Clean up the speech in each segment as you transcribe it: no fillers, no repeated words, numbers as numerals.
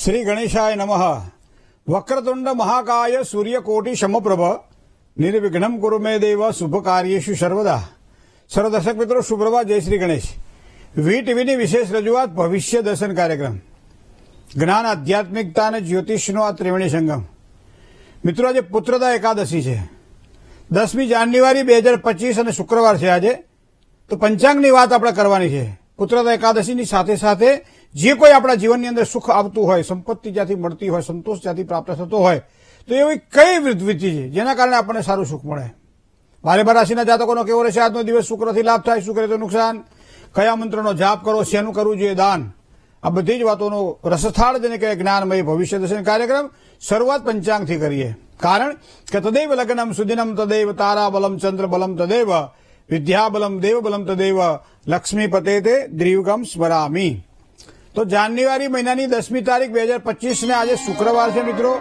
શ્રી ગણેશાય નમઃ. વક્રતુંડ મહાકાય સૂર્યકોટિ સમપ્રભ નિર્વિઘ્નમ કુરુ મે દેવ શુભ કાર્યેષુ સર્વદા. સર્વ દર્શક મિત્રો સુપ્રભાત. જય શ્રી ગણેશ. વીટીવીની વિશેષ રજૂઆત ભવિષ્ય દર્શન કાર્યક્રમ. જ્ઞાન, આધ્યાત્મિકતા અને જ્યોતિષનો આ ત્રિવેણી સંગમ. મિત્રો, આજે પુત્રદા એકાદશી છે. 10મી જાન્યુઆરી 2025 અને શુક્રવાર છે આજે. તો પંચાંગની વાત આપણે કરવાની છે. પુત્રદા એકાદશીની સાથે સાથે જે કોઈ આપણા જીવનની અંદર સુખ આવતું હોય, સંપત્તિ જ્યાંથી મળતી હોય, સંતોષ જ્યાંથી પ્રાપ્ત થતો હોય, તો એવી કઈ વૃત્તિ છે જેના કારણે આપણને સારું સુખ મળે. બારે રાશિના જાતકોનો કેવો રહેશે આજનો દિવસ? શુક્રથી લાભ થાય, શુક્ર તો નુકસાન. કયા મંત્રનો જાપ કરો, શેનું કરવું જોઈએ દાન, આ બધી જ વાતોનો રસથાળ જેને કહેવાય જ્ઞાનમય ભવિષ્ય દર્શન કાર્યક્રમ. શરૂઆત પંચાંગથી કરીએ. કારણ કે તદૈવ લગ્નમ સુદિનમ તદૈવ તારા બલમ ચંદ્ર બલમ તદૈવ વિદ્યા બલમ દેવ બલમ તદૈવ લક્ષ્મીપતે તે દ્રિયુગમ સ્મરામી. તો જાન્યુઆરી મહિનાની 10મી તારીખ 2025 ને આજે શુક્રવાર છે મિત્રો.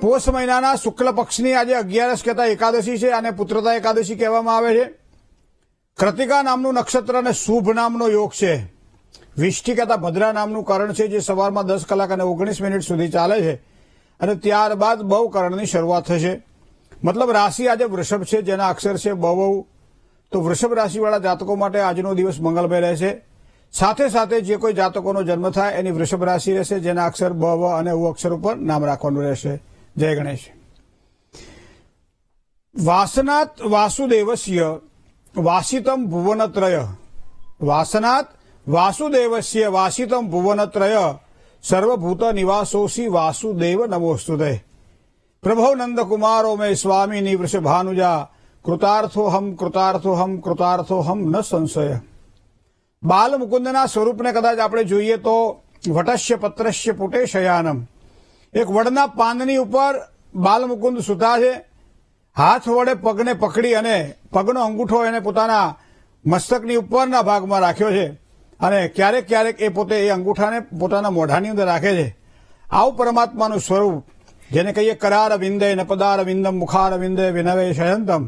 પોષ મહિનાના શુક્લ પક્ષની આજે 11 કહેતા એકાદશી છે અને પુત્રદા એકાદશી કહેવામાં આવે છે. કૃતિકા નામનું નક્ષત્ર અને શુભ નામનો યોગ છે. વિષ્ટિ કહેતા ભદ્રા નામનું કરણ છે જે સવારમાં 10 કલાક અને 19 મિનિટ સુધી ચાલે છે અને ત્યારબાદ બહુ કરણની શરૂઆત થશે. મતલબ રાશિ આજે વૃષભ છે જેના અક્ષર છે બહુ. તો વૃષભ રાશિવાળા જાતકો માટે આજનો દિવસ મંગલમય રહેશે. સાથે સાથે જે કોઈ જાતકોનો જન્મ થાય એની વૃષભ રાશિ રહેશે જેના અક્ષર બ વ અને ઉ અક્ષર ઉપર નામ રાખવાનું રહેશે. જય ગણેશ. વાસનાત વાસુદેવસ્ય વાસિતમ ભુવનત્રય. વાસનાત વાસુદેવસ્ય વાસિતમ ભુવનત્રય સર્વભૂત નિવાસોસી વાસુદેવ નમોસ્તુતે. પ્રભો નંદકુમારો મે સ્વામીની વૃષભાનુજા કૃતાર્થોહમ કૃતાર્થોહમ કૃતાર્થોહમ ન સંશય. બાલ મુકુંદના સ્વરૂપને કદાચ આપણે જોઈએ તો વટસ્ય પત્રસ્ય પુટે શયાનમ. એક વડના પાનની ઉપર બાલ મુકુંદ સૂતા છે. હાથ વડે પગને પકડી અને પગનો અંગૂઠો એને પોતાના મસ્તકની ઉપરના ભાગમાં રાખ્યો છે અને ક્યારેક ક્યારેક એ પોતે એ અંગૂઠાને પોતાના મોઢાની અંદર રાખે છે. આવું પરમાત્માનું સ્વરૂપ જેને કહીએ કરાર વિંદે નપદાર વિંદમ મુખાર વિંદે વિનવે શયંતમ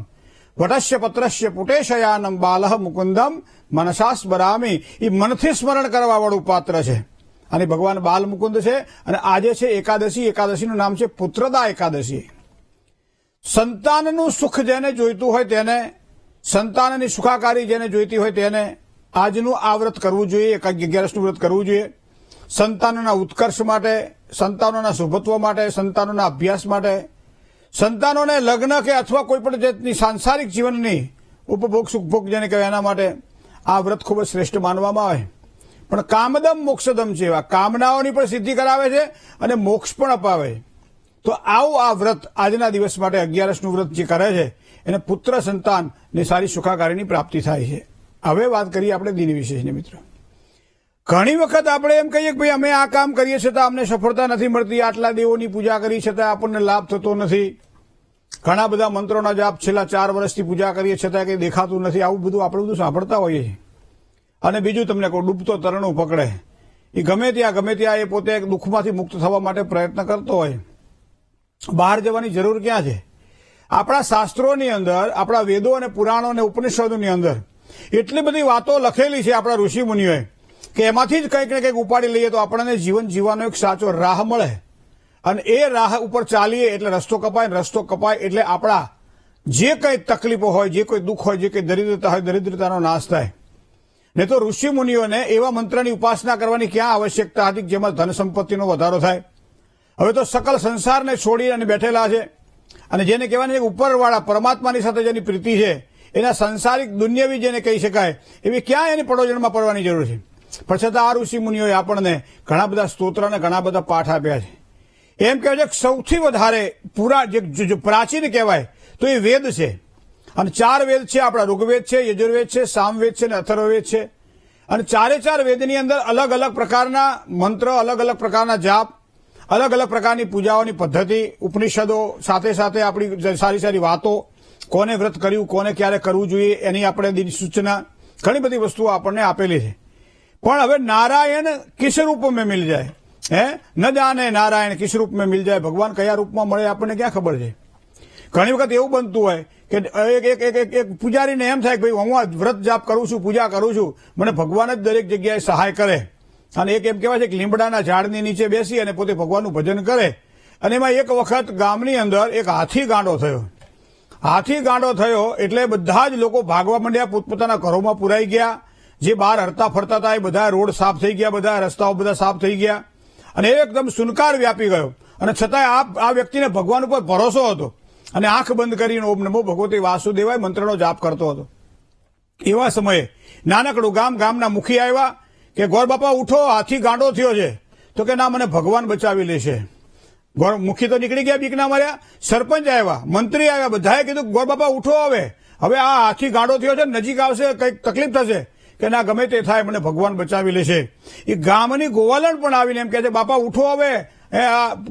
વટસ્ય પત્રસ્ય પુટે શયાનમ બાલહ મુકુંદમ મનસા સ્મરામી. એ મનથી સ્મરણ કરવા વાળું પાત્ર છે અને ભગવાન બાલ મુકુંદ છે. અને આજે છે એકાદશી. એકાદશીનું નામ છે પુત્રદા એકાદશી. સંતાનનું સુખ જેને જોઈતું હોય તેને, સંતાનની સુખાકારી જેને જોઈતી હોય તેને આજનું આ વ્રત કરવું જોઈએ. 11નું વ્રત કરવું જોઈએ. સંતાનોના ઉત્કર્ષ માટે, સંતાનોના શુભત્વ માટે, સંતાનોના અભ્યાસ માટે, સંતાનોને લગ્ન કે અથવા કોઈ પણ જાતની સાંસારિક જીવનની ઉપભોગ સુખભોગ જેને કહેવાય એના માટે આ વ્રત ખૂબ જ શ્રેષ્ઠ માનવામાં આવે. પણ કામદમ મોક્ષદમ છે. એવા કામનાઓની પણ સિદ્ધિ કરાવે છે અને મોક્ષ પણ અપાવે. તો આવું આ વ્રત આજના દિવસ માટે 11નું વ્રત જે કરે છે એને પુત્ર સંતાનને સારી સુખાકારીની પ્રાપ્તિ થાય છે. હવે વાત કરીએ આપણે દિન વિશેષની મિત્રો. ઘણી વખત આપણે એમ કહીએ કે ભાઈ અમે આ કામ કરીએ છતાં અમને સફળતા નથી મળતી, આટલા દેવોની પૂજા કરી છતાં આપણને લાભ થતો નથી, ઘણા બધા મંત્રોના જાપ છેલ્લા 4 વર્ષથી પૂજા કરીએ છતાં કંઈ દેખાતું નથી. આવું બધું આપણે બધું સાંભળતા હોઈએ છીએ. અને બીજું તમને કહું, ડૂબતો તરણું પકડે. એ ગમે ત્યાં એ પોતે દુઃખમાંથી મુક્ત થવા માટે પ્રયત્ન કરતો હોય. બહાર જવાની જરૂર ક્યાં છે? આપણા શાસ્ત્રોની અંદર, આપણા વેદો અને પુરાણો અને ઉપનિષદોની અંદર એટલી બધી વાતો લખેલી છે આપણા ઋષિ મુનિઓએ કે એમાંથી જ કંઈક ને કંઈક ઉપાડી લઈએ તો આપણને જીવન જીવવાનો એક સાચો રાહ મળે. અને એ રાહ ઉપર ચાલીએ એટલે રસ્તો કપાય, રસ્તો કપાય એટલે આપણા જે કંઈ તકલીફો હોય, જે કોઈ દુઃખ હોય, જે કંઈ દરિદ્રતા હોય, દરિદ્રતાનો નાશ થાય. નહીં તો ઋષિ મુનિઓને એવા મંત્રની ઉપાસના કરવાની ક્યાં આવશ્યકતા હતી જેમાં ધન સંપત્તિનો વધારો થાય? હવે તો સકલ સંસારને છોડી અને બેઠેલા છે. અને જેને કહેવાય ઉપરવાળા પરમાત્માની સાથે જેની પ્રીતિ છે એના સંસારિક દુનિયાવી જેને કહી શકાય એવી ક્યાં એની પડોજણમાં પડવાની જરૂર છે? પણ છતાં આ ઋષિ મુનિઓએ આપણને ઘણા બધા સ્તોત્ર અને ઘણા બધા પાઠ આપ્યા છે. એમ કહેવાય છે કે સૌથી વધારે જે પ્રાચીન કહેવાય તો એ વેદ છે. અને 4 વેદ છે આપણા. ઋગ્વેદ છે, યજુર્વેદ છે, સામવેદ છે અને અથર્વવેદ છે. અને 4 વેદની અંદર અલગ અલગ પ્રકારના મંત્ર, અલગ અલગ પ્રકારના જાપ, અલગ અલગ પ્રકારની પૂજાઓની પદ્ધતિ, ઉપનિષદો, સાથે સાથે આપણી સારી સારી વાતો, કોને વ્રત કર્યું, કોને ક્યારે કરવું જોઈએ એની આપણે સૂચના, ઘણી બધી વસ્તુઓ આપણને આપેલી છે. પણ હવે નારાયણ કિસ રૂપ મેં મિલ જાય, ન જાણે નારાયણ કિસ રૂપ મેં મિલ જાય. ભગવાન કયા રૂપમાં મળે આપણને ક્યાં ખબર છે? ઘણી વખત એવું બનતું હોય કે એક પૂજારીને એમ થાય કે ભાઈ હું આ વ્રત જાપ કરું છું, પૂજા કરું છું, મને ભગવાન જ દરેક જગ્યાએ સહાય કરે. અને એક એમ કહેવાય છે કે લીમડાના ઝાડની નીચે બેસી અને પોતે ભગવાનનું ભજન કરે. અને એમાં એક વખત ગામની અંદર એક હાથી ગાંડો થયો. હાથી ગાંડો થયો એટલે બધા જ લોકો ભાગવા માંડ્યા, પોતપોતાના ઘરોમાં પુરાઈ ગયા. જે બહાર હરતા ફરતા હતા એ બધા રોડ સાફ થઈ ગયા, બધા રસ્તાઓ બધા સાફ થઈ ગયા અને એકદમ સુનકાર વ્યાપી ગયો. અને છતાંય આ વ્યક્તિને ભગવાન ઉપર ભરોસો હતો અને આંખ બંધ કરીને ઓમ નમો ભગવતે વાસુદેવાય મંત્રનો જાપ કરતો હતો. એવા સમયે નાનકડું ગામના મુખી આવ્યા કે ગોર બાપા ઉઠો, હાથી ગાંડો થયો છે. તો કે ના, મને ભગવાન બચાવી લેશે. મુખી તો નીકળી ગયા બીકના માર્યા. સરપંચ આવ્યા, મંત્રી આવ્યા, બધાએ કીધું ગોર બાપા ઉઠો, હવે આ હાથી ગાંડો થયો છે, નજીક આવશે, કંઈક તકલીફ થશે. કે ના, ગમે તે થાય, મને ભગવાન બચાવી લેશે. એ ગામની ગોવાલણ પણ આવીને એમ કહે છે બાપા ઉઠો હવે.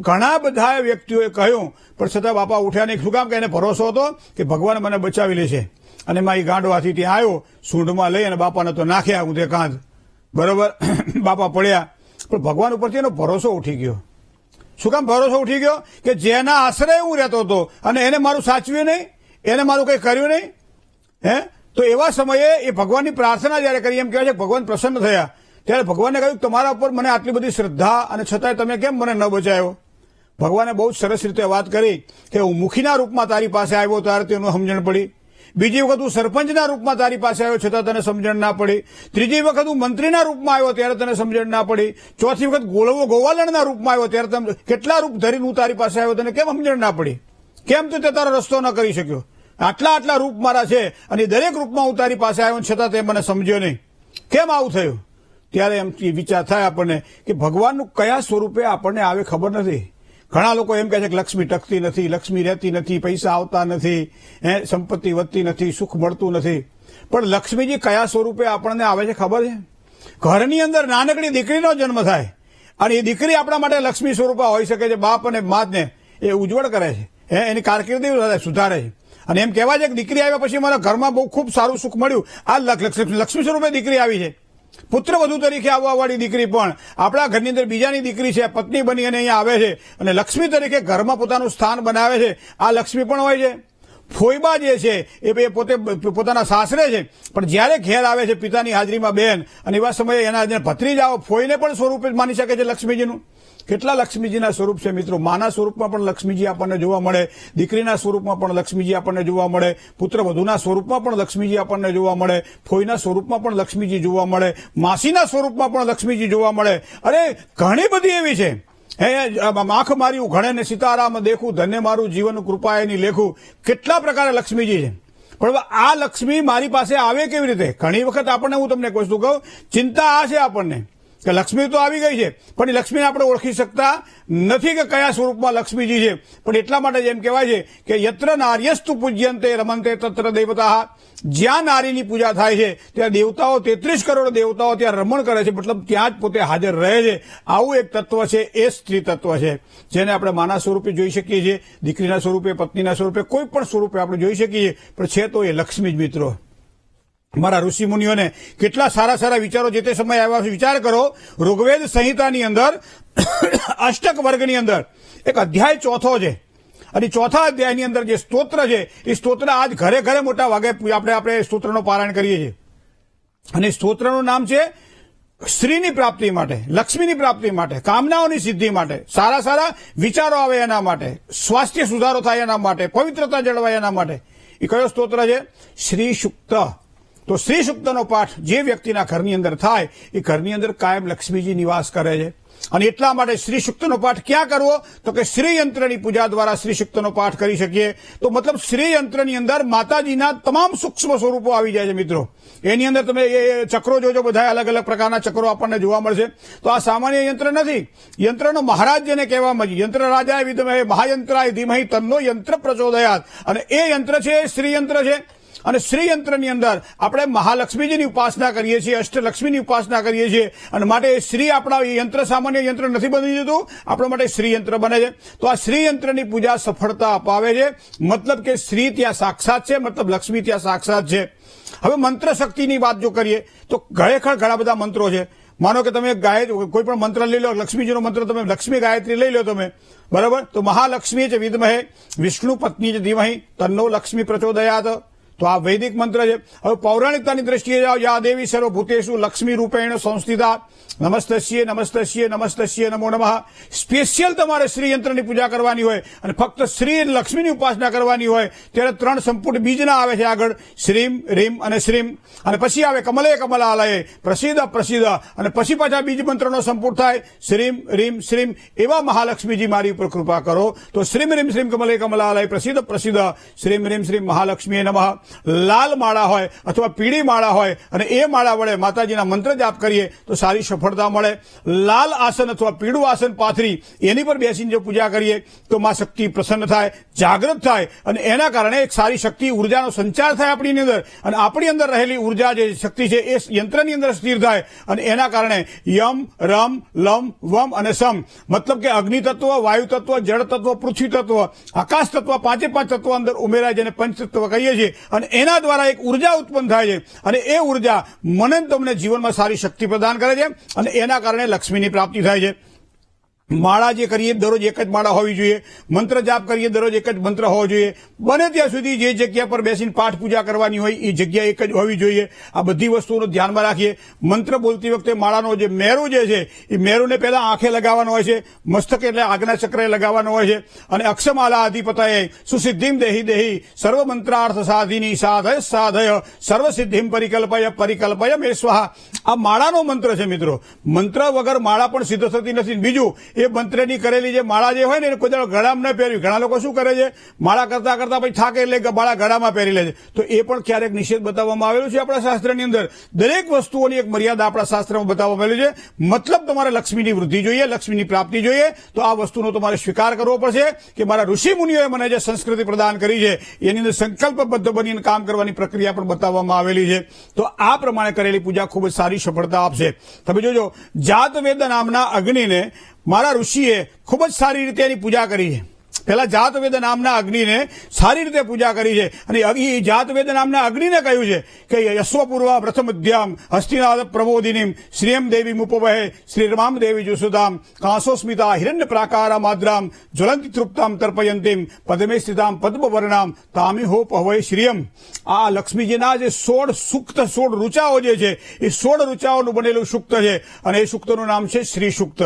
ઘણા બધા વ્યક્તિઓએ કહ્યું પણ છતાં બાપા ઉઠ્યા નહીં. શું કામ? કે એને ભરોસો હતો કે ભગવાન મને બચાવી લેશે. અને એમાં એ ગાંડો હાથી ત્યાં આવ્યો, સૂંઢમાં લઈ અને બાપાને તો નાખ્યા ઊંધે કાંધ. બરોબર, બાપા પડ્યા. પણ ભગવાન ઉપરથી એનો ભરોસો ઉઠી ગયો. શું કામ ભરોસો ઉઠી ગયો? કે જેના આશ્રય હું રહેતો હતો અને એને મારું સાચવ્યું નહીં, એને મારું કંઈ કર્યું નહીં. તો એવા સમયે એ ભગવાનની પ્રાર્થના જયારે કરી, એમ કહેવાય છે ભગવાન પ્રસન્ન થયા. ત્યારે ભગવાને કહ્યું તમારા ઉપર મને આટલી બધી શ્રદ્ધા અને છતાંય તમે કેમ મને ન બચાવ્યો? ભગવાને બહુ સરસ રીતે વાત કરી કે હું મુખીના રૂપમાં તારી પાસે આવ્યો ત્યારે તેનું સમજણ પડી. બીજી વખત હું સરપંચના રૂપમાં તારી પાસે આવ્યો છતાં તને સમજણ ના પડી. ત્રીજી વખત હું મંત્રીના રૂપમાં આવ્યો ત્યારે તને સમજણ ના પડી. ચોથી વખત ગોવાલણના રૂપમાં આવ્યો ત્યારે તમે કેટલા રૂપ ધરીને હું તારી પાસે આવ્યો, તને કેમ સમજણ ના પડી? કેમ તું તે તારો રસ્તો ન કરી શક્યો? આટલા રૂપ મારા છે અને દરેક રૂપમાં હું તારી પાસે આવ્યો છતાં તે મને સમજ્યો નહીં. કેમ આવું થયું? ત્યારે એમ વિચાર થાય આપણને કે ભગવાનનું કયા સ્વરૂપે આપણને આવે ખબર નથી. ઘણા લોકો એમ કહે છે કે લક્ષ્મી ટકતી નથી, લક્ષ્મી રહેતી નથી, પૈસા આવતા નથી, સંપત્તિ વધતી નથી, સુખ મળતું નથી. પણ લક્ષ્મીજી કયા સ્વરૂપે આપણને આવે છે ખબર છે? ઘરની અંદર નાનકડી દીકરીનો જન્મ થાય અને એ દીકરી આપણા માટે લક્ષ્મી સ્વરૂપે હોઈ શકે છે. બાપ અને માને એ ઉજ્જવળ કરે છે, એની કારકિર્દી સુધારે છે. અને એમ કહેવાય છે કે દીકરી આવ્યા પછી મારા ઘરમાં બહુ ખૂબ સારું સુખ મળ્યું. આ લક્ષ્મી સ્વરૂપે દીકરી આવી છે. પુત્ર વધુ તરીકે આવવાવાળી દીકરી પણ આપણા ઘરની અંદર બીજાની દીકરી છે, પત્ની બની અને અહીંયા આવે છે અને લક્ષ્મી તરીકે ઘરમાં પોતાનું સ્થાન બનાવે છે. આ લક્ષ્મી પણ હોય છે. ફોઈબા જે છે એ પોતે પોતાના સાસરે છે પણ જ્યારે ઘેર આવે છે પિતાની હાજરીમાં બેન, અને એવા સમયે એના ભત્રીજાઓ ફોઈને પણ સ્વરૂપે માની શકે છે લક્ષ્મીજીનું. કેટલા લક્ષ્મીજીના સ્વરૂપ છે મિત્રો. માના સ્વરૂપમાં પણ લક્ષ્મીજી આપણને જોવા મળે, દીકરીના સ્વરૂપમાં પણ લક્ષ્મીજી આપણને જોવા મળે, પુત્ર વધુના સ્વરૂપમાં પણ લક્ષ્મીજી આપણને જોવા મળે, ફોઈના સ્વરૂપમાં પણ લક્ષ્મીજી જોવા મળે, માસીના સ્વરૂપમાં પણ લક્ષ્મીજી જોવા મળે. અરે ઘણી બધી એવી છે. આંખ મારી ઉઘણે ને સીતારામ દેખું, ધન્ય મારું જીવન કૃપા એની લેખું. કેટલા પ્રકારે લક્ષ્મીજી છે. પણ આ લક્ષ્મી મારી પાસે આવે કેવી રીતે? ઘણી વખત આપણને, હું તમને એક વસ્તુ કહું, ચિંતા આ છે આપણને કે લક્ષ્મી તો આવી ગઈ છે પણ એ લક્ષ્મીને આપણે ઓળખી શકતા નથી કે કયા સ્વરૂપમાં લક્ષ્મીજી છે. પણ એટલા માટે જેમ કહેવાય છે કે યત્ર નાર્યસ્તુ પૂજ્યંતે રમંતે તત્ર દેવતા. જ્યાં નારીની પૂજા થાય છે ત્યાં દેવતાઓ 33 કરોડ દેવતાઓ ત્યાં રમણ કરે છે, મતલબ ત્યાં જ પોતે હાજર રહે છે. આવું એક તત્વ છે, એ સ્ત્રી તત્વ છે જેને આપણે માના સ્વરૂપે જોઈ શકીએ છીએ, દીકરીના સ્વરૂપે, પત્નીના સ્વરૂપે, કોઈ પણ સ્વરૂપે આપણે જોઈ શકીએ. પણ છે તો એ લક્ષ્મી જ મિત્રો. મારા ઋષિ મુનિઓને કેટલા સારા વિચારો જે તે સમય આવ્યા છે. વિચાર કરો, ઋગ્વેદ સંહિતાની અંદર અષ્ટક વર્ગની અંદર એક અધ્યાય ચોથો છે અને ચોથા અધ્યાયની અંદર જે સ્તોત્ર છે એ સ્તોત્ર આજ ઘરે મોટા ભાગે આપણે સ્તોત્રનો પારાયણ કરીએ છીએ. અને સ્તોત્રનું નામ છે શ્રીની પ્રાપ્તિ માટે, લક્ષ્મીની પ્રાપ્તિ માટે, કામનાઓની સિદ્ધિ માટે, સારા વિચારો આવે એના માટે, સ્વાસ્થ્ય સુધારો થાય એના માટે, પવિત્રતા જળવાય એના માટે. એ કયો સ્તોત્ર છે? શ્રી સુક્ત. તો શ્રી સુક્તનો પાઠ જે વ્યક્તિના ઘરની અંદર થાય એ ઘરની અંદર કાયમ લક્ષ્મીજી નિવાસ કરે છે. અને એટલા માટે શ્રી સુક્તનો પાઠ ક્યાં કરવો? તો કે શ્રી યંત્રની પૂજા દ્વારા શ્રી સુક્તનો પાઠ કરી શકીએ. તો મતલબ શ્રી યંત્રની અંદર માતાજીના તમામ સૂક્ષ્મ સ્વરૂપો આવી જાય છે મિત્રો. એની અંદર તમે એ ચક્રો જોજો, બધા અલગ પ્રકારના ચક્રો આપણને જોવા મળશે. તો આ સામાન્ય યંત્ર નથી. યંત્રનો મહારાજ જેને કહેવામાં આવે, યંત્ર રાજાય વિદ્મહે મહાયંત્રાય ધીમહિ તન્નો યંત્ર પ્રચોદયાત. અને એ યંત્ર છે એ શ્રી યંત્ર છે. અને શ્રી યંત્રની અંદર આપણે મહાલક્ષ્મીજીની ઉપાસના કરીએ છીએ, અષ્ટલક્ષ્મીની ઉપાસના કરીએ છીએ. અને માટે શ્રી આપણા યંત્ર સામાન્ય યંત્ર નથી બની જતું, આપણા માટે શ્રી યંત્ર બને છે. તો આ શ્રી યંત્રની પૂજા સફળતા અપાવે છે. મતલબ કે શ્રી ત્યાં સાક્ષાત છે, મતલબ લક્ષ્મી ત્યાં સાક્ષાત છે. હવે મંત્ર શક્તિની વાત જો કરીએ તો ઘણા બધા મંત્રો છે. માનો કે તમે કોઈ પણ મંત્ર લઈ લો, લક્ષ્મીજીનો મંત્ર તમે લક્ષ્મી ગાયત્રી લઈ લો તમે, બરાબર? તો મહાલક્ષ્મી છે વિદ્મહે વિષ્ણુ પત્ની છે ધીમહિ તન્નો લક્ષ્મી પ્રચોદયાત. તો આ વૈદિક મંત્ર છે. હવે પૌરાણિકતાની દ્રષ્ટિએ જાઓ, યા દેવી સર્વભૂતેષુ લક્ષ્મી રૂપેણ સંસ્થિતા નમસ્તસ્યે નમસ્તસ્યે નમસ્તસ્યે નમો નમઃ. સ્પેશિયલ તમારે શ્રી યંત્રની પૂજા કરવાની હોય અને ફક્ત શ્રી લક્ષ્મીની ઉપાસના કરવાની હોય ત્યારે 3 સંપુટ બીજના આવે છે આગળ, શ્રીમ રીમ અને શ્રીમ, અને પછી આવે કમલે કમલાલયે પ્રસિદ્ધ પ્રસિદ્ધ, અને પછી પાછા બીજ મંત્રનો સંપુટ થાય શ્રીમ રીમ શ્રીમ. એવા મહાલક્ષ્મીજી મારી ઉપર કૃપા કરો. તો શ્રીમ રીમ શ્રીમ કમલે કમલાલય પ્રસિદ્ધ પ્રસિદ્ધ શ્રીમ રીમ શ્રીમ મહાલક્ષ્મીએ નમઃ. લાલ માળા હોય અથવા પીળી માળા હોય અને એ માળા વડે માતાજીના મંત્ર જાપ કરીએ તો સારી સફળતા મળે. લાલ આસન અથવા પીળું આસન પાથરી એની પર બેસીને જો પૂજા કરીએ તો માં શક્તિ પ્રસન્ન થાય, જાગૃત થાય, અને એના કારણે એક સારી શક્તિ ઉર્જાનો સંચાર થાય આપણી અંદર, અને આપણી અંદર રહેલી ઉર્જા જે શક્તિ છે એ યંત્રની અંદર સ્થિર થાય, અને એના કારણે યમ રમ લમ વમ અને સમ, મતલબ કે અગ્નિ તત્વ, વાયુ તત્વ, જળ તત્વ, પૃથ્વી તત્વ, આકાશ તત્વ, 5 તત્વો અંદર ઉમેરાય, જેને પંચતત્વ કહીએ છીએ, અને એના દ્વારા એક ઉર્જા ઉત્પન્ન થાય છે, અને એ ઉર્જા મને તમને જીવનમાં સારી શક્તિ પ્રદાન કરે છે, અને એના કારણે લક્ષ્મીની પ્રાપ્તિ થાય છે. માળા જે કરીએ દરરોજ એક જ માળા હોવી જોઈએ, મંત્ર જાપ કરીએ દરરોજ એક જ મંત્ર હોવો જોઈએ, બને ત્યાં સુધી જે જગ્યા પર બેસીને પાઠ પૂજા કરવાની હોય એ જગ્યા એક જ હોવી જોઈએ. આ બધી વસ્તુઓનો ધ્યાનમાં રાખીએ. મંત્ર બોલતી વખતે માળાનો જે મેરુ જે છે એ મેરુને પહેલા આંખે લગાવવાનો હોય છે, મસ્તક એટલે આજ્ઞા ચક્રે લગાવવાનો હોય છે, અને અક્ષમાલા અધિપતયે સુસિદ્ધિમ દેહી દેહી સર્વ મંત્રાર્થ સાધિની સાધય સાધય સર્વ સિદ્ધિમ પરિકલ્પય પરિકલ્પય મે સ્વાહા. આ માળાનો મંત્ર છે મિત્રો. મંત્ર વગર માળા પણ સિદ્ધ થતી નથી. બીજું, એ મંત્રની કરેલી જે માળા જે હોય ને એને કોઈ ગળામાં ન પહેરવી. ઘણા લોકો શું કરે છે, માળા કરતા કરતા પછી થાકે એટલે માળા ગળામાં પહેરી લે છે. તો એ પણ ક્યારેક નિષેધ બતાવવામાં આવેલું છે આપણા શાસ્ત્રની અંદર. દરેક વસ્તુઓની એક મર્યાદા આપણા શાસ્ત્રમાં બતાવવામાં આવેલી છે. મતલબ તમારે લક્ષ્મીની વૃદ્ધિ જોઈએ, લક્ષ્મીની પ્રાપ્તિ જોઈએ, તો આ વસ્તુનો તમારે સ્વીકાર કરવો પડશે કે મારા ઋષિ મુનિઓએ મને જે સંસ્કૃતિ પ્રદાન કરી છે એની અંદર સંકલ્પબદ્ધ બનીને કામ કરવાની પ્રક્રિયા પણ બતાવવામાં આવેલી છે. તો આ પ્રમાણે કરેલી પૂજા ખૂબ જ સારી સફળતા આપશે. તમે જોજો, જાતવેદ નામના અગ્નિને મારા ઋષિએ ખૂબ જ સારી રીતે એની પૂજા કરી છે. પહેલા જાતવેદ નામના અગ્નિને સારી રીતે પૂજા કરી છે, અને એ જાતવેદ નામના અગ્નિને કહ્યું છે કે યશ્વપૂર્વ પ્રથમધ્યામ હસ્તિનાદ પ્રમોદિનીમ શ્રીયમ દેવી મુપવહે શ્રી રમામ દેવી જુસુદામ કાંસોસ્મિતા હિરણ્ય પ્રાકારા માદ્રામ જ્વલંતિ તૃપ્તામ તર્પયંતીમ પદ્મે સ્થિતામ પદ્મવર્ણામ તામિહો પહવય શ્રીયમ. આ લક્ષ્મીજીના જે 16 સૂક્ત, 16 ઋચાઓ જે છે એ 16 ઋચાઓનું બનેલું સૂક્ત છે, અને એ સૂક્તનું નામ છે શ્રી સૂક્ત.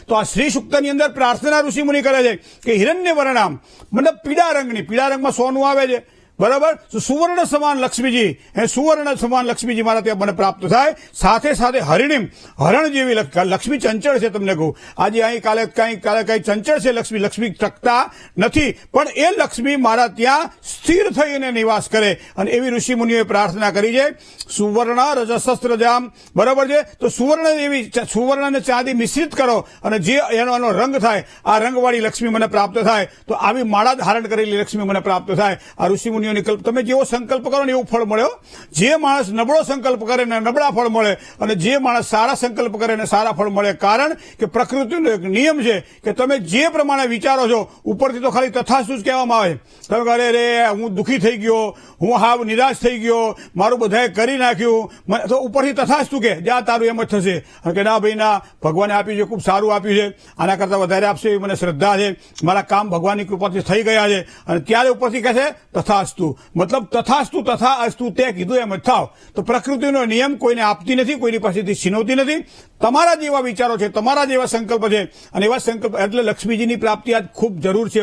તો આ શ્રી સૂક્તની અંદર પ્રાર્થના ઋષિ મુનિ કરે છે કે હિરણ્ય વર્ણામ, મતલબ પીળા રંગની, પીળા રંગમાં સોનું આવે છે, બરાબર, સુવર્ણ સમાન લક્ષ્મીજી, સુવર્ણ સમાન લક્ષ્મીજી મારા ત્યાં મને પ્રાપ્ત થાય. સાથે સાથે હરિણીમ, હરણ જેવી લક્ષ્મી ચંચળ છે. તમને કહું, આજે અહીં કાલે કઈ ચંચળ છે લક્ષ્મી, લક્ષ્મી ટકતા નથી, પણ એ લક્ષ્મી મારા ત્યાં સ્થિર થઈને નિવાસ કરે, અને એવી ઋષિ મુનિઓએ પ્રાર્થના કરી છે. સુવર્ણ રજસસ્ત્રજામ, બરાબર છે, તો સુવર્ણ અને ચાંદી મિશ્રિત કરો, અને જે એનો રંગ થાય, આ રંગવાળી લક્ષ્મી મને પ્રાપ્ત થાય. તો આવી માળા ધારણ કરેલી લક્ષ્મી મને પ્રાપ્ત થાય. આ ઋષિ મુનિઓ તમે જેવો સંકલ્પ કરો ને એવું ફળ મળ્યો. જે માણસ નબળો સંકલ્પ કરે ને નબળા ફળ મળે, અને જે માણસ સારા સંકલ્પ કરે ને સારા ફળ મળે. કારણ કે પ્રકૃતિનો એક નિયમ છે કે તમે જે પ્રમાણે વિચારો છો, ઉપરથી તો ખાલી તથાસ્તુ જ કહેવામાં આવે. તમે કહે રે હું દુઃખી થઈ ગયો, હું હાવ નિરાશ થઈ ગયો, મારું બધાએ કરી નાખ્યું, તો ઉપરથી તથાસ્તુ કે જા તારું એમ જ થશે. કે ના ભાઈ ના, ભગવાને આપ્યું છે, ખૂબ સારું આપ્યું છે, આના કરતા વધારે આપશે એવી મને શ્રદ્ધા છે, મારા કામ ભગવાનની કૃપાથી થઈ ગયા છે. અને ત્યારે ઉપરથી કહે છે તથાસ્તુ, મતલબ તથાસ્તુ તથા અસ્તુ તે કીધું એમ જ થાવ. તો પ્રકૃતિનો નિયમ કોઈને આપતી નથી, કોઈની પાસેથી છીનવતી નથી. તમારા જેવા વિચારો છે, તમારા જેવા સંકલ્પ છે, અને એવા સંકલ્પ એટલે લક્ષ્મીજીની પ્રાપ્તિ આજ ખૂબ જરૂર છે.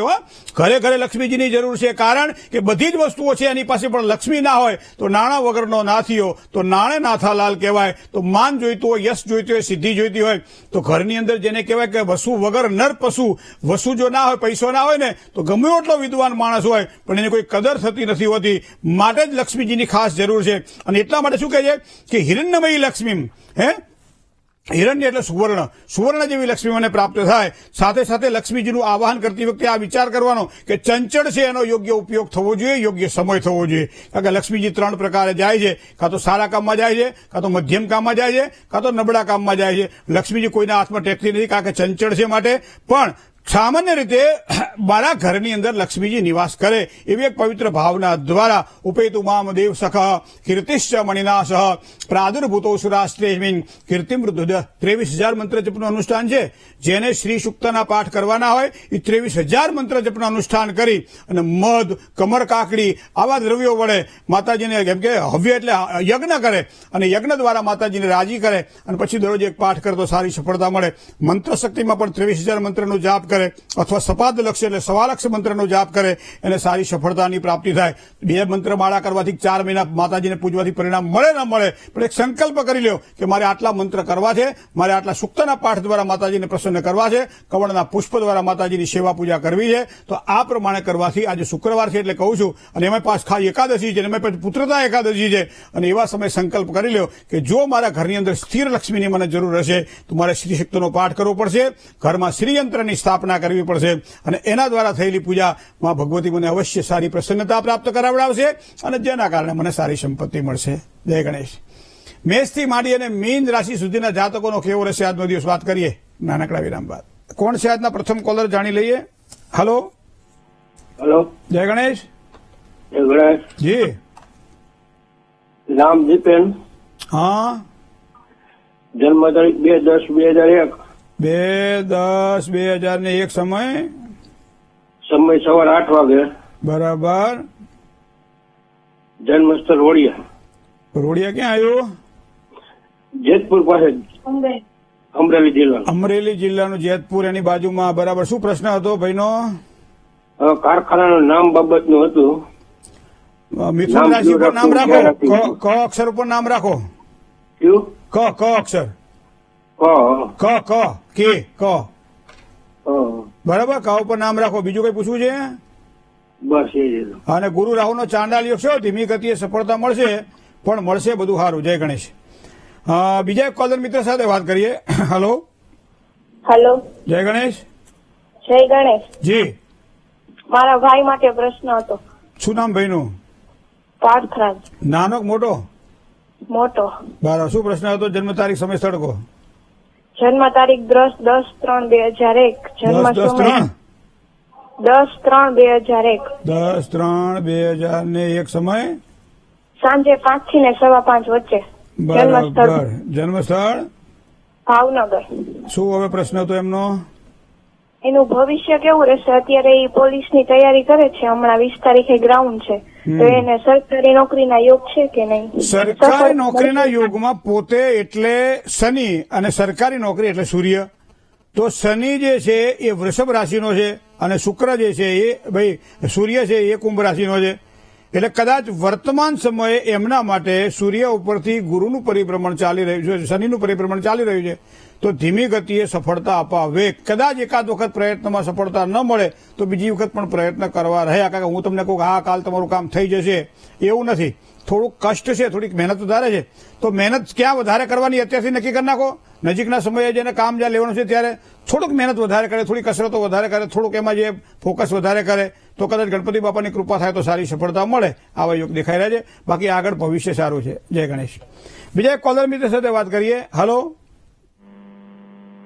ઘરે ઘરે લક્ષ્મીજીની જરૂર છે. કારણ કે બધી જ વસ્તુઓ છે, એની પાસે પણ લક્ષ્મી ના હોય તો નાણાં વગરનો નાથીઓ, તો નાણે નાથાલાલ કહેવાય. તો માન જોઈતું હોય, યશ જોઈતું હોય, સિદ્ધિ જોઈતી હોય, તો ઘરની અંદર જેને કહેવાય કે વસુ વગર નર પશુ, વસુ જો ના હોય, પૈસો ના હોય ને, તો ગમે એટલો વિદ્વાન માણસ હોય પણ એની કોઈ કદર થતી નથી હોતી. માટે જ લક્ષ્મીજીની ખાસ જરૂર છે. અને એટલા માટે શું કહે છે કે હિરણ્યમયી લક્ષ્મી, હિરણ્ય એટલે સુવર્ણ, સુવર્ણ જેવી લક્ષ્મી મને પ્રાપ્ત થાય. સાથે સાથે લક્ષ્મીજીનું આવાહન કરતી વખતે આ વિચાર કરવાનો કે ચંચળ છે એનો યોગ્ય ઉપયોગ થવો જોઈએ, યોગ્ય સમય થવો જોઈએ. કારણ કે લક્ષ્મીજી 3 પ્રકારે જાય છે. કાં તો સારા કામમાં જાય છે, કાં તો મધ્યમ કામમાં જાય છે, કાં તો નબળા કામમાં જાય છે. લક્ષ્મીજી કોઈના હાથમાં ટેકતી નથી, કારણ કે ચંચળ છે. માટે પણ સામાન્ય રીતે મારા ઘરની અંદર લક્ષ્મીજી નિવાસ કરે એવી એક પવિત્ર ભાવના દ્વારા ઉપેતુ મામ દેવ સખ કીર્તિશ્ચ મણિનાશ પ્રાદુર્ભૂતોસુરાસ્ત્રેસ્મિન કીર્તિમૃદ્ધ 23,000 મંત્ર જપનું અનુષ્ઠાન છે. જેને શ્રી સૂક્તના પાઠ કરવાના હોય એ 23,000 મંત્ર જપનું અનુષ્ઠાન કરી અને મધ, કમર કાકડી આવા દ્રવ્યો વડે માતાજીને કેમ કે હવ્ય એટલે યજ્ઞ કરે અને યજ્ઞ દ્વારા માતાજીને રાજી કરે અને પછી દરરોજ એક પાઠ કરે તો સારી સફળતા મળે. મંત્ર શક્તિમાં પણ 23,000 મંત્રનો જાપ કરે અથવા સપાદ લક્ષ એટલે 1.25 લાખ મંત્રનો જાપ કરે એને સારી સફળતાની પ્રાપ્તિ થાય. 2 મંત્રમાળા કરવાથી 4 મહિના માતાજીને પૂજવાથી પરિણામ મળે ન મળે, પણ એક સંકલ્પ કરી લ્યો કે મારે આટલા મંત્ર કરવા છે, મારે આટલા સૂક્તના પાઠ દ્વારા માતાજીને પ્રસન્ન કરવા છે, કમળના પુષ્પ દ્વારા માતાજીની સેવા પૂજા કરવી છે. તો આ પ્રમાણે કરવાથી આજે શુક્રવાર છે એટલે કહું છું, અને એમાં પાસ ખાલી એકાદશી છે, એમાં પછી પુત્રતા એકાદશી છે, અને એવા સમય સંકલ્પ કરી લ્યો કે જો મારા ઘરની અંદર સ્થિર લક્ષ્મીની મને જરૂર હશે તો મારે શ્રી શક્તિનો પાઠ કરવો પડશે, ઘરમાં શ્રીયંત્રની સ્થાપના કરવી પડશે, અને એના દ્વારા થયેલી પૂજા માં ભગવતી મને અવશ્ય સારી પ્રસન્નતા પ્રાપ્ત કરાવડાવશે અને જેના કારણે મને સારી સંપત્તિ મળશે. જય ગણેશ. મેષથી માંડી અને મીન રાશિ સુધીના જાતકોનો કેવો રહેશે આજનો દિવસ વાત કરીએ નાનકડા વિરામ બાદ. કોણ છે આજના પ્રથમ કોલર જાણી લઈએ. હલો. હેલો. જય ગણેશ. જય ગણેશ. જી. નામ દીપેન. હા. જન્મ તારીખ 2/10/2001. 2/10/2001. સમય સવારે 8 વાગે. બરાબર. જન્મ સ્થળ રોડિયા. રોડિયા ક્યાં આવ્યું? જેતપુર પાસે, અમરેલી જિલ્લા. અમરેલી જિલ્લાનું જેતપુર, એની બાજુમાં. બરાબર. શું પ્રશ્ન હતો ભાઈનો? કારખાનાનું નામ બાબતનું હતું. મિથુન રાશિ પર નામ રાખો. ક અક્ષર ઉપર નામ રાખો. કયું? ક અક્ષર. ક કે બરાબર. ક ઉપર નામ રાખો. બીજું કઈ પૂછવું છે? બસ એ જ. અને ગુરુ રાહુનો ચાંડાલ યોગ છે. ધીમી ગતિએ સફળતા મળશે, પણ મળશે બધું સારું. જય ગણેશ. બીજા એક કોલર મિત્ર સાથે વાત કરીએ. હલો. હેલો. જય ગણેશ. જય ગણેશ. જી. મારા ભાઈ માટે પ્રશ્ન હતો. શું નામ ભાઈનું? પાર્થરાજ. નાનો કે મોટો? મોટો. બરાબર. શું પ્રશ્ન હતો? જન્મ તારીખ, સમય, સ્થળ કહો. જન્મ તારીખ 10/3/2001. જન્મ 10/3. સમય 10/3/2001. 10/3/2001. સમય સાંજે 5 થી ને 5:15 વચ્ચે. બરાબર. જન્મ સ્થળ ભાવનગર. શું હવે પ્રશ્ન હતો એમનો? એનું ભવિષ્ય કેવું રહેશે? અત્યારે એ પોલીસની તૈયારી કરે છે, હમણાં 20 તારીખે ગ્રાઉન્ડ છે, તો એને સરકારી નોકરીના યોગ છે કે નહીં? સરકારી નોકરીના યોગમાં પોતે એટલે શનિ અને સરકારી નોકરી એટલે સૂર્ય. તો શનિ જે છે એ વૃષભ રાશિનો છે અને શુક્ર જે છે એ ભાઈ સૂર્ય છે એ કુંભ રાશિનો છે. એટલે કદાચ વર્તમાન સમયે એમના માટે સૂર્ય ઉપરથી ગુરુનું પરિભ્રમણ ચાલી રહ્યું છે, શનિનું પરિભ્રમણ ચાલી રહ્યું છે. તો ધીમી ગતિએ સફળતા અપાવે. કદાચ એકાદ વખત પ્રયત્નમાં સફળતા ન મળે તો બીજી વખત પણ પ્રયત્ન કરવા રહ્યા. કારણ કે હું તમને કહું હા કાલ તમારું કામ થઈ જશે એવું નથી. થોડુંક કષ્ટ છે, થોડીક મહેનત વધારે છે. તો મહેનત ક્યાં વધારે કરવાની અત્યારથી નક્કી કરી નાખો. નજીકના સમયે જેને કામ જ્યાં લેવાનું છે ત્યારે થોડુંક મહેનત વધારે કરે, થોડી કસરતો વધારે કરે, થોડુંક એમાં જે ફોકસ વધારે કરે તો કદાચ ગણપતિ બાપાની કૃપા થાય તો સારી સફળતા મળે. આવા યોગ દેખાઈ રહ્યા છે. બાકી આગળ ભવિષ્ય સારું છે. જય ગણેશ. બીજા એક કોલર મિત્ર સાથે વાત કરીએ. હલો.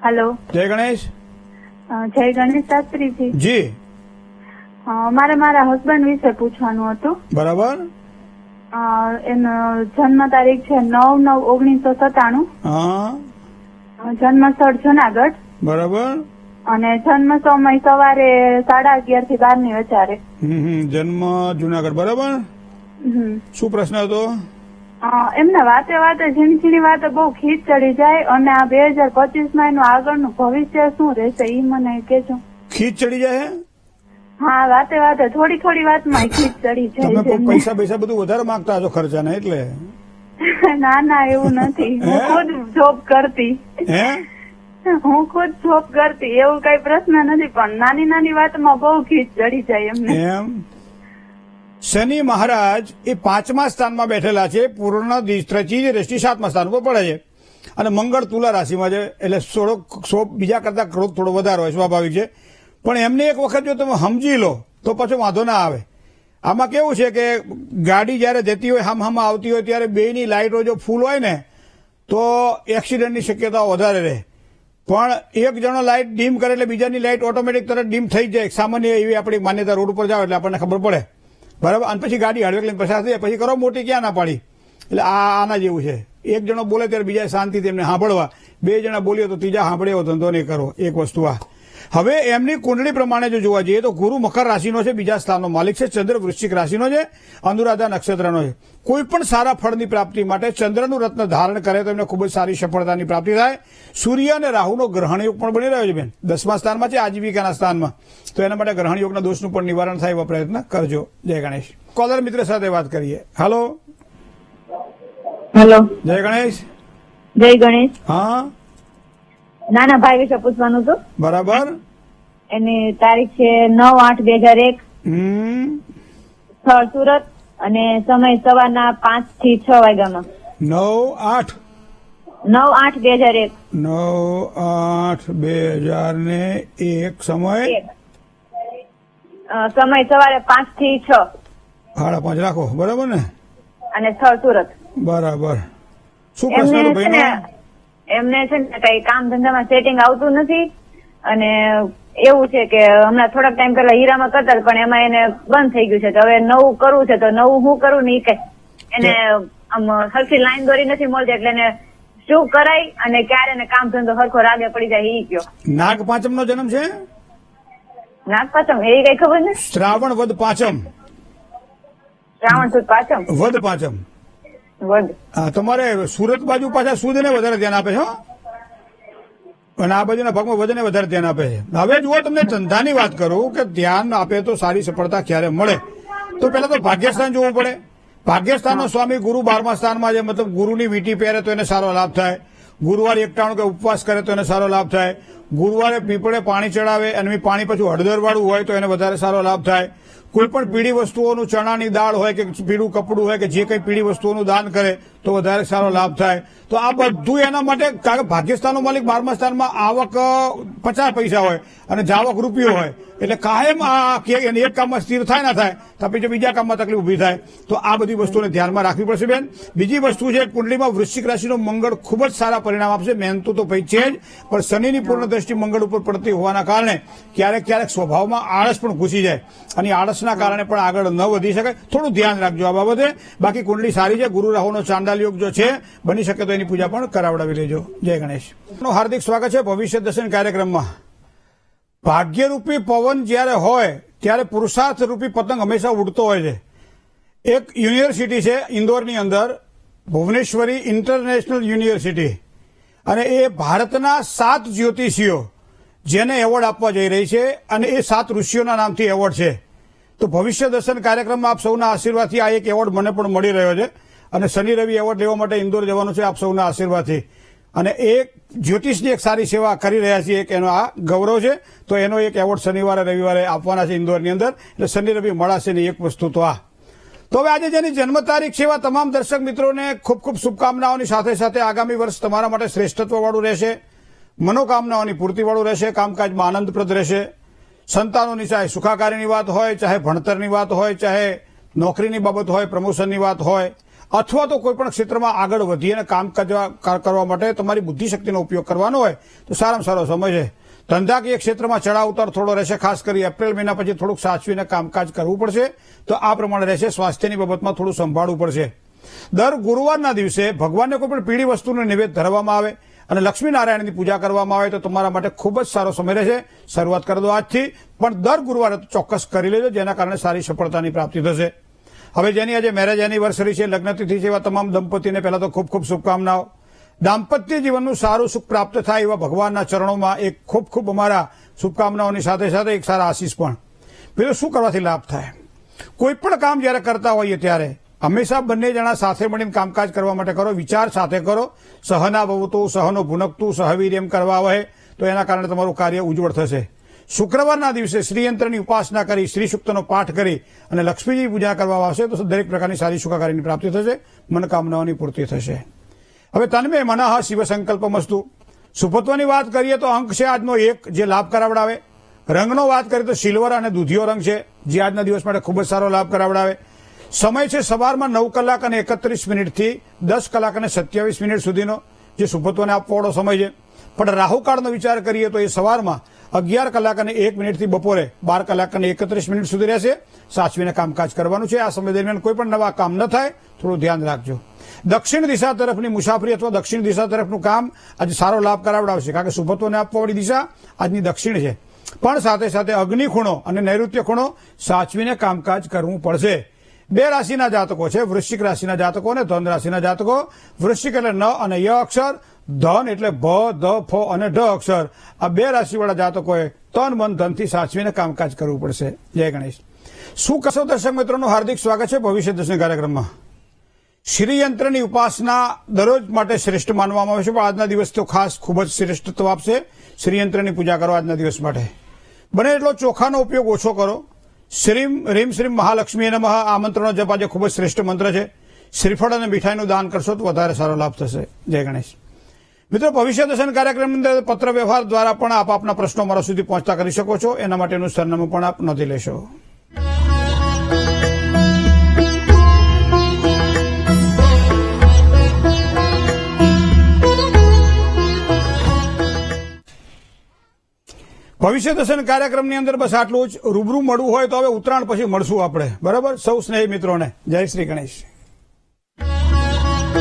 હેલો. જય ગણેશ. જય ગણેશ શાસ્ત્રીજી. જી. મારે મારા હસબન્ડ વિશે પૂછવાનું હતું. બરાબર. એનો જન્મ તારીખ છે 9/9/1997. હા. જન્મ સ્થળ જુનાગઢ. બરાબર. અને જન્મ સમય સવારે 11:30 થી 12 ની વચ્ચે. જન્મ જુનાગઢ. બરાબર. શું પ્રશ્ન હતો? એમના વાતે ઝીણી ઝીણી વાતે બહુ ખીચ ચડી જાય, અને આ 2025 એનું આગળનું ભવિષ્ય શું રહેશે એ મને કહેજો. ખીચ ચડી જાય? હા, વાતે થોડી વાતમાં ખીચ ચડી જાય. તમે પૈસા બધું વધારે માંગતા હશો ખર્ચાને એટલે? ના એવું નથી. હું ખુદ જોબ કરતી. હે? હું ખુદ જોબ કરતી, એવું કઈ પ્રશ્ન નથી, પણ નાની વાતમાં બહુ ખીચ ચડી જાય એમને. એમ? શનિ મહારાજ એ 5મા સ્થાનમાં બેઠેલા છે. પૂર્ણ ત્રીજી દ્રષ્ટિ 7મા સ્થાન ઉપર પડે છે, અને મંગળ તુલા રાશિમાં છે. એટલે થોડોક બીજા કરતા ક્રોધ થોડો વધારે હોય, સ્વાભાવિક છે. પણ એમને એક વખત જો તમે સમજી લો તો પછી વાંધો ના આવે. આમાં કેવું છે કે ગાડી જયારે જતી હોય, હામ આવતી હોય, ત્યારે બેયની લાઇટો જો ફૂલ હોય ને તો એક્સિડન્ટની શક્યતાઓ વધારે રહે. પણ એક જણો લાઇટ ડીમ કરે એટલે બીજાની લાઇટ ઓટોમેટિક તરત ડીમ થઈ જાય. સામાન્ય એવી આપણી માન્યતા રોડ ઉપર જાવ એટલે આપણને ખબર પડે, બરાબર. અને પછી ગાડી હળવેક લઈને પસાર થઈ જાય, પછી કરો મોટી ક્યાં ના પાડી. એટલે આના જેવું છે. એક જણો બોલે ત્યારે બીજા શાંતિથી એમને સાંભળવા, બે જણા બોલ્યો તો ત્રીજા સાંભળે એવો ધંધો નહીં કરો. એક વસ્તુ આ. હવે એમની કુંડળી પ્રમાણે જો જોવા જઈએ તો ગુરુ મકર રાશિનો છે, બીજા સ્થાનનો માલિક છે. ચંદ્ર વૃશ્ચિક રાશિનો છે, અનુરાધા નક્ષત્રનો છે. કોઈ પણ સારા ફળની પ્રાપ્તિ માટે ચંદ્રનું રત્ન ધારણ કરે તો એમને ખૂબ જ સારી સફળતાની પ્રાપ્તિ થાય. સૂર્ય અને રાહુનો ગ્રહણયોગ પણ બની રહ્યો છે બેન, 10મા સ્થાનમાં છે, આજીવિકાના સ્થાનમાં. તો એના માટે ગ્રહણયોગના દોષનું પણ નિવારણ થાય એવો પ્રયત્ન કરજો. જય ગણેશ. કોલર મિત્ર સાથે વાત કરીએ. હાલો, હેલો, જય ગણેશ. જય ગણેશ. હા, નાના ભાઈ વિશે પૂછવાનું હતું. બરાબર. એની તારીખ છે 9/8/2001, સ્થળ સુરત, અને સમય સવારના 5 થી 6 વાગ્યામાં. 9/8 9/8/2001, 9/8/2001. સમય સમય સવારે 5 થી 6, 5:30 રાખો, બરાબર ને? અને સ્થળ સુરત. બરાબર. શું પ્રશ્ન હતો ભાઈનો? એમને છે ને કઈ કામ ધંધામાં સેટિંગ આવતું નથી, અને એવું છે કે હમણાં થોડાક ટાઈમ પહેલા હીરામાં કરતા હતા, પણ એમાં એને બંધ થઈ ગયું છે. તો હવે નવું કરવું છે, તો નવું શું કરવું ને કઈ એને આમ સરખી લાઈન દોરી નથી મળતી, એટલે એને શું કરાય અને ક્યારે એને કામ ધંધો સરખો રાગે પડી જાય એ કયો. નાગ પાંચમ નો જન્મ છે? નાગપાચમ એ કઈ ખબર ને? શ્રાવણ વદ પાંચમ. શ્રાવણ સુદ પાચમ, વદ પાંચમ. વધ. હા, તમારે સુરત બાજુ પાછા સુદને વધારે ધ્યાન આપે છે હો? અને આ બાજુના ભાગમાં વધને વધારે ધ્યાન આપે છે. હવે જુઓ, તમને ધંધાની વાત કરું કે ધ્યાન આપે તો સારી સફળતા ક્યારે મળે, તો પેલા તો ભાગ્યસ્થાન જોવું પડે. ભાગ્યસ્થાનનો સ્વામી ગુરુ 12મા સ્થાનમાં છે, મતલબ ગુરુની વીંટી પહેરે તો એને સારો લાભ થાય. ગુરુવારે 91 કે ઉપવાસ કરે તો એને સારો લાભ થાય. ગુરુવારે પીપળે પાણી ચડાવે અને પાણી પછી હળદર વાળું હોય તો એને વધારે સારો લાભ થાય. કોઈ પણ પીળી વસ્તુઓનું, ચણાની દાળ હોય કે પીળું કપડું હોય કે જે કંઈ પીળી વસ્તુઓનું દાન કરે તો વધારે સારો લાભ થાય. તો આ બધું એના માટે, કારણ કે ભાગ્યસ્થાનનો માલિક 12મા સ્થાનમાં આવક 50 પૈસા હોય અને જાવક રૂપિયો હોય, એટલે કાયમ એક કામમાં સ્થિર થાય ના થાય તો પછી બીજા કામમાં તકલીફ ઉભી થાય. તો આ બધી વસ્તુને ધ્યાનમાં રાખવી પડશે બેન. બીજી વસ્તુ છે, કુંડલીમાં વૃશ્ચિક રાશિનો મંગળ ખૂબ જ સારા પરિણામ આપશે. મહેનતું તો ભાઈ છે જ, પણ શનિની પૂર્ણ દ્રષ્ટિ મંગળ ઉપર પડતી હોવાના કારણે ક્યારેક ક્યારેક સ્વભાવમાં આળસ પણ ઘૂસી જાય, અને આળસના કારણે પણ આગળ ન વધી શકે. થોડું ધ્યાન રાખજો આ બાબતે. બાકી કુંડલી સારી છે. ગુરુ રાહુનો ચાંડાલ યોગ જો છે, બની શકે તો એની પૂજા પણ કરાવડાવી લેજો. જય ગણેશ. હાર્દિક સ્વાગત છે ભવિષ્ય દર્શન કાર્યક્રમમાં. ભાગ્યરૂપી પવન જ્યારે હોય ત્યારે પુરુષાર્થ રૂપી પતંગ હંમેશા ઉડતો હોય છે. એક યુનિવર્સિટી છે ઇન્દોરની અંદર, ભુવનેશ્વરી ઇન્ટરનેશનલ યુનિવર્સિટી, અને એ ભારતના 7 જ્યોતિષીઓ જેને એવોર્ડ આપવા જઈ રહી છે, અને એ 7 ઋષિઓના નામથી એવોર્ડ છે. તો ભવિષ્ય દર્શન કાર્યક્રમમાં આપ સૌના આશીર્વાદથી આ એક એવોર્ડ મને પણ મળી રહ્યો છે, અને શનિ રવિ એવોર્ડ લેવા માટે ઇન્દોર જવાનું છે આપ સૌના આશીર્વાદથી. અને એક જ્યોતિષની એક સારી સેવા કરી રહ્યા છીએ, એક એનો આ ગૌરવ છે. તો એનો એક એવોર્ડ શનિવારે રવિવારે આપવાના છે ઇન્દોરની અંદર, એટલે શનિ રવિ મળાશે ને એક વસ્તુ તો આ. તો હવે આજે જેની જન્મ તારીખ છે એવા તમામ દર્શક મિત્રોને ખૂબ ખૂબ શુભકામનાઓની સાથે સાથે આગામી વર્ષ તમારા માટે શ્રેષ્ઠત્વવાળું રહેશે, મનોકામનાઓની પૂર્તિવાળું રહેશે, કામકાજમાં આનંદપ્રદ રહેશે. સંતાનોની ચાહે સુખાકારીની વાત હોય, ચાહે ભણતરની વાત હોય, ચાહે નોકરીની બાબત હોય, પ્રમોશનની વાત હોય, અથવા તો કોઈ પણ ક્ષેત્રમાં આગળ વધી અને કામકાજ કરવા માટે તમારી બુદ્ધિશક્તિનો ઉપયોગ કરવાનો હોય તો સારામાં સારો સમય છે. ધંધાકીય ક્ષેત્રમાં ચડાવ ઉતાર થોડો રહેશે, ખાસ કરી એપ્રિલ મહિના પછી થોડુંક સાચવીને કામકાજ કરવું પડશે. તો આ પ્રમાણે રહેશે. સ્વાસ્થ્યની બાબતમાં થોડું સંભાળવું પડશે. દર ગુરુવારના દિવસે ભગવાનને કોઈ પણ પીળી વસ્તુનું નિવેદ ધરવામાં આવે અને લક્ષ્મીનારાયણની પૂજા કરવામાં આવે તો તમારા માટે ખૂબ જ સારો સમય રહેશે. શરૂઆત કરી દો આજથી, પણ દર ગુરુવારે ચોક્કસ કરી લેજો, જેના કારણે સારી સફળતાની પ્રાપ્તિ થશે. હવે જેની આજે મેરેજ એનિવર્સરી છે, લગ્નતિથિ છે, એવા તમામ દંપતીને પહેલા તો ખૂબ ખૂબ શુભકામનાઓ. દાંપત્ય જીવનનું સારું સુખ પ્રાપ્ત થાય એવા ભગવાનના ચરણોમાં એક ખૂબ ખૂબ અમારા શુભકામનાઓની સાથે સાથે એક સારા આશીષ પણ. બીજું શું કરવાથી લાભ થાય? કોઈ પણ કામ જ્યારે કરતા હોઈએ ત્યારે હંમેશા બંને જણા સાથે મળીને કામકાજ કરવા માટે કરો, વિચાર સાથે કરો. સહના ભવતું, સહનો ભુનકતું, સહવીર્યમ કરવા આવે તો એના કારણે તમારું કાર્ય ઉજ્જવળ થશે. શુક્રવારના દિવસે શ્રીયંત્રની ઉપાસના કરી, શ્રી સૂક્તનો પાઠ કરી અને લક્ષ્મીજી પૂજા કરવામાં આવશે તો દરેક પ્રકારની સારી સુખાકારીની પ્રાપ્તિ થશે, મનોકામનાઓની પૂર્તિ થશે. હવે તન્મે મનઃ શિવ સંકલ્પમસ્તુ. સુભત્વની વાત કરીએ તો અંક છે આજનો 1, જે લાભ કરાવડાવે. રંગનો વાત કરીએ તો સિલ્વર અને દૂધિયો રંગ છે, જે આજના દિવસ માટે ખૂબ જ સારો લાભ કરાવડાવે. સમય છે સવારમાં 9 કલાક અને 31 મિનિટથી 10 કલાક અને 27 મિનિટ સુધીનો, જે સુભત્વને આપવાવાળો સમય છે. પણ રાહુકાળનો વિચાર કરીએ તો એ સવારમાં 11 કલાક અને 1 મિનિટથી બપોરે 12 કલાક અને 31 મિનિટ સુધી રહેશે. સાચવીને કામકાજ કરવાનું છે. આ સમય દરમિયાન કોઈ પણ નવા કામ ન થાય, થોડું ધ્યાન રાખજો. દક્ષિણ દિશા તરફની મુસાફરી અથવા દક્ષિણ દિશા તરફનું કામ આજે સારો લાભ કરાવડાવશે, કારણ કે શુભત્વને આપવાવાળી દિશા આજની દક્ષિણ છે. પણ સાથે સાથે અગ્નિ ખૂણો અને નૈઋત્ય ખૂણો સાચવીને કામકાજ કરવું પડશે. 2 રાશિના જાતકો છે, વૃશ્ચિક રાશિના જાતકો અને ધન રાશિના જાતકો. વૃશ્ચિક એટલે ન અને ય અક્ષર, ધન એટલે ભ, ધ, ફ અને ઢ અક્ષર. આ 2 રાશિવાળા જાતકોએ તન મન ધનથી સાચવીને કામકાજ કરવું પડશે. જય ગણેશ. શું કશો દર્શક મિત્રોનું હાર્દિક સ્વાગત છે ભવિષ્ય દર્શન કાર્યક્રમમાં. શ્રીયંત્રની ઉપાસના દરરોજ માટે શ્રેષ્ઠ માનવામાં આવે છે, પણ આજના દિવસ તો ખાસ ખૂબ જ શ્રેષ્ઠત્વ આપશે. શ્રીયંત્રની પૂજા કરો આજના દિવસ માટે. બને એટલો ચોખાનો ઉપયોગ ઓછો કરો. શ્રીમ રીમ શ્રીમ મહાલક્ષ્મી નમઃ આ મંત્રનો જપ આજે ખૂબ જ શ્રેષ્ઠ મંત્ર છે. શ્રીફળ અને મીઠાઈનું દાન કરશો તો વધારે સારો લાભ થશે. જય ગણેશ. મિત્રો, ભવિષ્ય દર્શન કાર્યક્રમની અંદર પત્ર વ્યવહાર દ્વારા પણ આપ આપના પ્રશ્નો મારા સુધી પહોંચતા કરી શકો છો. એના માટેનું સરનામું પણ આપ નોંધી લેશો. ભવિષ્ય દર્શન કાર્યક્રમની અંદર બસ આટલું જ. રૂબરૂ મળવું હોય તો હવે ઉત્તરાયણ પછી મળશું આપણે, બરાબર? સૌ સ્નેહી મિત્રોને જય શ્રી ગણેશ.